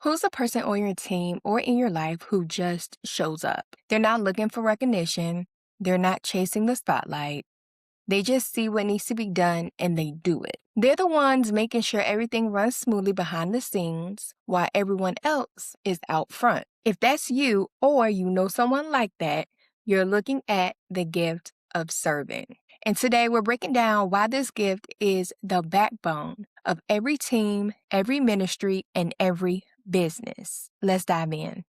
Who's the person on your team or in your life who just shows up? They're not looking for recognition. They're not chasing the spotlight. They just see what needs to be done and they do it. They're the ones making sure everything runs smoothly behind the scenes while everyone else is out front. If that's you or you know someone like that, you're looking at the gift of serving. And today we're breaking down why this gift is the backbone of every team, every ministry, and every business. Let's dive in.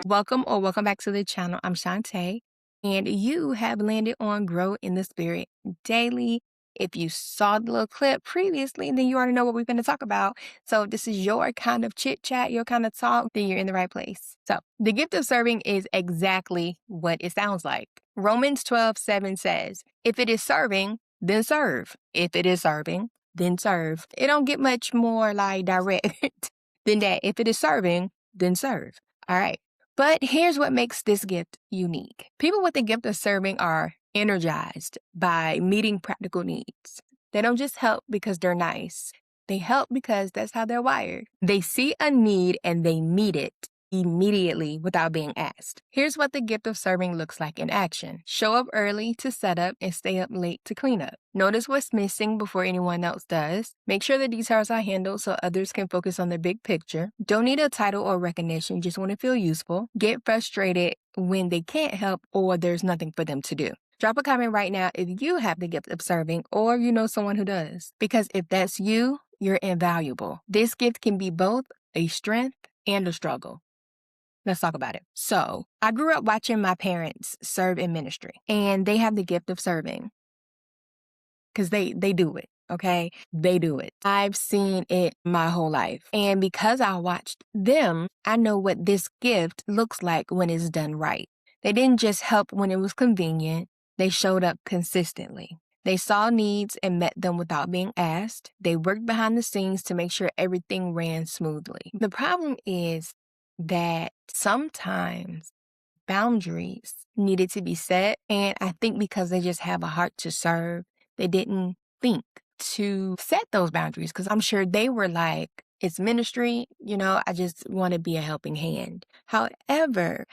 Welcome back to the channel. I'm Shantae, and you have landed on Grow in the Spirit Daily. If you saw the little clip previously, then you already know what we're going to talk about. So if this is your kind of chit chat, your kind of talk, then you're in the right place. So the gift of serving is exactly what it sounds like. Romans 12:7 says, if it is serving, then serve. If it is serving, then serve. It don't get much more like direct than that. If it is serving, then serve. All right. But here's what makes this gift unique. People with the gift of serving are energized by meeting practical needs. They don't just help because they're nice. They help because that's how they're wired. They see a need and they meet it immediately without being asked. Here's what the gift of serving looks like in action. Show up early to set up and stay up late to clean up. Notice what's missing before anyone else does. Make sure the details are handled so others can focus on the big picture. Don't need a title or recognition, just want to feel useful. Get frustrated when they can't help or there's nothing for them to do. Drop a comment right now if you have the gift of serving or you know someone who does. Because if that's you, you're invaluable. This gift can be both a strength and a struggle. Let's talk about it. So I grew up watching my parents serve in ministry, and they have the gift of serving because they do it. Okay. They do it. I've seen it my whole life. And because I watched them, I know what this gift looks like when it's done right. They didn't just help when it was convenient. They showed up consistently. They saw needs and met them without being asked. They worked behind the scenes to make sure everything ran smoothly. The problem is that sometimes boundaries needed to be set. And I think because they just have a heart to serve, they didn't think to set those boundaries because I'm sure they were like, it's ministry, I just want to be a helping hand. However,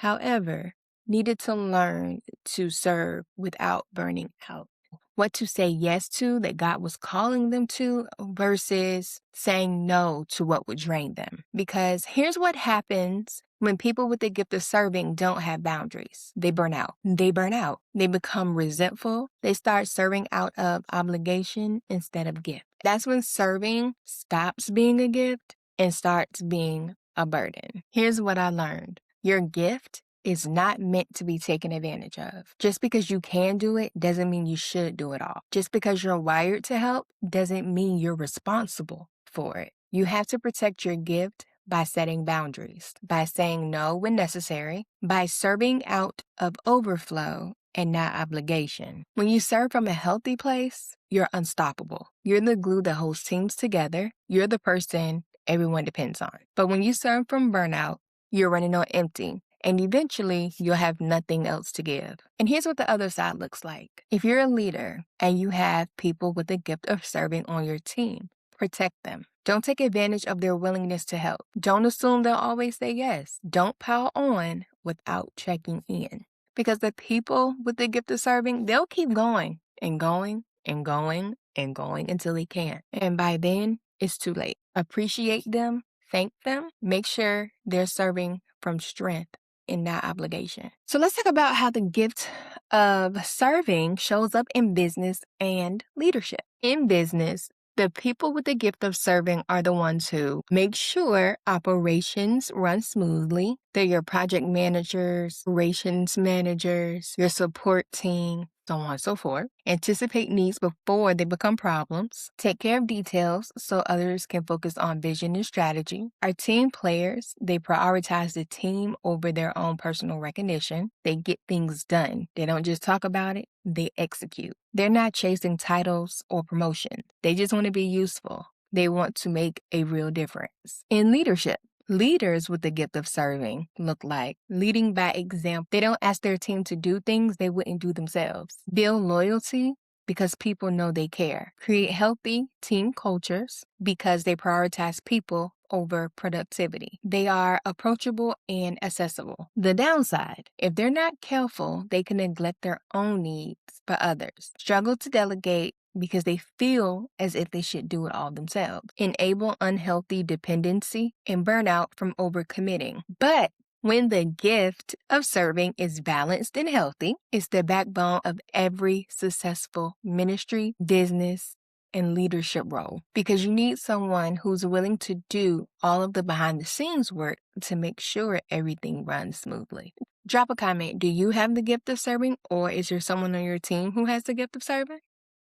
needed to learn to serve without burning out. What to say yes to that God was calling them to versus saying no to what would drain them. Because here's what happens when people with the gift of serving don't have boundaries. They burn out. They become resentful. They start serving out of obligation instead of gift. That's when serving stops being a gift and starts being a burden. Here's what I learned. Your gift is not meant to be taken advantage of. Just because you can do it doesn't mean you should do it all. Just because you're wired to help doesn't mean you're responsible for it. You have to protect your gift by setting boundaries, by saying no when necessary, by serving out of overflow and not obligation. When you serve from a healthy place, you're unstoppable. You're the glue that holds teams together. You're the person everyone depends on. But when you serve from burnout, you're running on empty. And eventually, you'll have nothing else to give. And here's what the other side looks like. If you're a leader and you have people with the gift of serving on your team, protect them. Don't take advantage of their willingness to help. Don't assume they'll always say yes. Don't pile on without checking in. Because the people with the gift of serving, they'll keep going and going and going and going until they can't. And by then, it's too late. Appreciate them. Thank them. Make sure they're serving from strength and not obligation. So let's talk about how the gift of serving shows up in business and leadership. In business, the people with the gift of serving are the ones who make sure operations run smoothly. They're your project managers, operations managers, your support team, so on and so forth. Anticipate needs before they become problems. Take care of details so others can focus on vision and strategy. Our team players, they prioritize the team over their own personal recognition. They get things done. They don't just talk about it, they execute. They're not chasing titles or promotions. They just want to be useful. They want to make a real difference. In leadership, leaders with the gift of serving look like leading by example. They don't ask their team to do things they wouldn't do themselves. Build loyalty because people know they care. Create healthy team cultures because they prioritize people over productivity. They are approachable and accessible. The downside, if they're not careful, they can neglect their own needs for others. Struggle to delegate because they feel as if they should do it all themselves. Enable unhealthy dependency and burnout from overcommitting. But when the gift of serving is balanced and healthy, it's the backbone of every successful ministry, business, and leadership role, because you need someone who's willing to do all of the behind the scenes work to make sure everything runs smoothly. Drop a comment. Do you have the gift of serving, or is there someone on your team who has the gift of serving?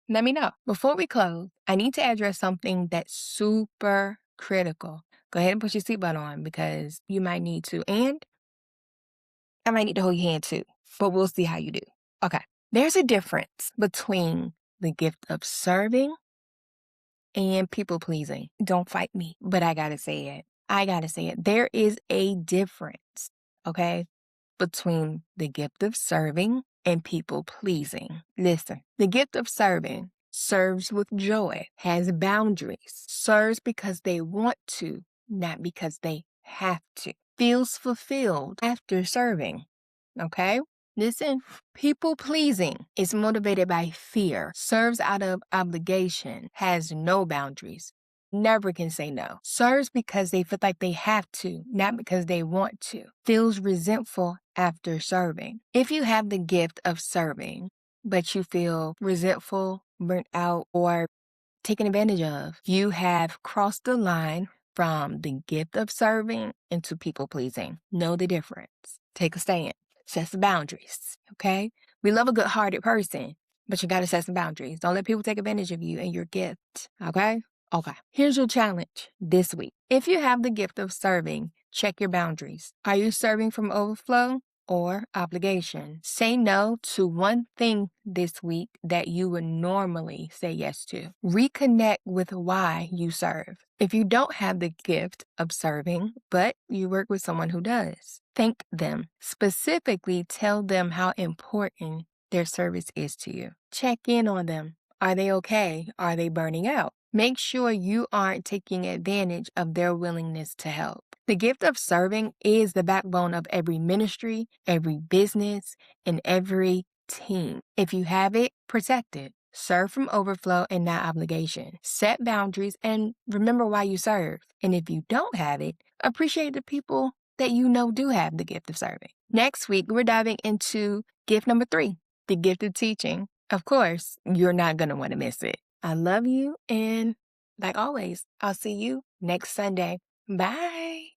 Let me know. Before we close, I need to address something that's super critical. Go ahead and put your seatbelt on because you might need to. And I might need to hold your hand too, but we'll see how you do. Okay. There's a difference between the gift of serving and people pleasing. Don't fight me, but I gotta say it. I gotta say it. There is a difference, okay, between the gift of serving and people pleasing. Listen, the gift of serving serves with joy, has boundaries, serves because they want to, not because they have to, feels fulfilled after serving, okay? Listen, people pleasing is motivated by fear, serves out of obligation, has no boundaries, never can say no, serves because they feel like they have to, not because they want to, feels resentful after serving. If you have the gift of serving, but you feel resentful, burnt out, or taken advantage of, you have crossed the line from the gift of serving into people pleasing. Know the difference. Take a stand. Set some boundaries, okay? We love a good-hearted person, but you got to set some boundaries. Don't let people take advantage of you and your gift, okay? Okay. Here's your challenge this week. If you have the gift of serving, check your boundaries. Are you serving from overflow or obligation? Say no to one thing this week that you would normally say yes to. Reconnect with why you serve. If you don't have the gift of serving, but you work with someone who does, thank them. Specifically, tell them how important their service is to you. Check in on them. Are they okay? Are they burning out? Make sure you aren't taking advantage of their willingness to help. The gift of serving is the backbone of every ministry, every business, and every team. If you have it, protect it. Serve from overflow and not obligation. Set boundaries and remember why you serve. And if you don't have it, appreciate the people that you know do have the gift of serving. Next week, we're diving into gift number 3, the gift of teaching. Of course, you're not going to want to miss it. I love you, and like always, I'll see you next Sunday. Bye.